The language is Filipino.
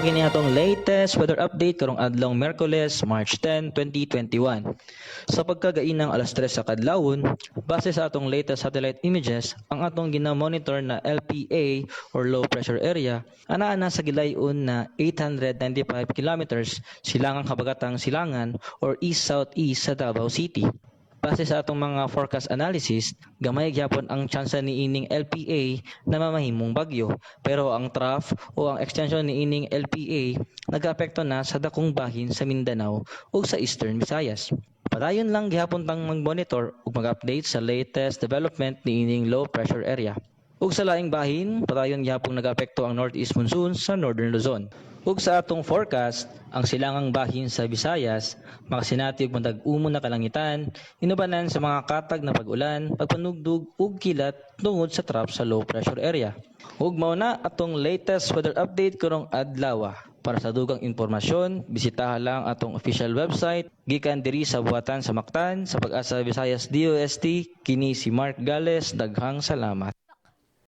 Kini atong latest weather update karong adlong Miyerkules, March 10, 2021. Sa pagkagainang alas 3 sa kadlawon, base sa atong latest satellite images, ang atong gina-monitor na LPA or low pressure area anaa na sa gilayon na 895 kilometers silangang habagatang silangan or east-southeast sa Davao City. Base sa atong mga forecast analysis, gamay gyapon ang tsansa ni ining LPA na mamahimong bagyo. Pero ang trough o ang extension ni ining LPA nag-apekto na sa dakong bahin sa Mindanao o sa Eastern Visayas. Padayon lang gihapon tang mag-monitor ug mag-update sa latest development ni ining low pressure area. Ug sa laing bahin, padayon gihapon nag-apekto ang northeast monsoon sa Northern Luzon. Ug sa atong forecast, ang silangang bahin sa Visayas, makasinati og matag-umon na kalangitan, inubanan sa mga katag na pag-ulan, pagpanugdog ug kilat tungod sa trough sa low pressure area. Ug mao na atong latest weather update karong adlaw. Para sa dugang impormasyon, bisitaha lang atong official website gikan diri sa buhatan sa Mactan sa Pag-asa Visayas DOST. Kini si Mark Gales, daghang salamat.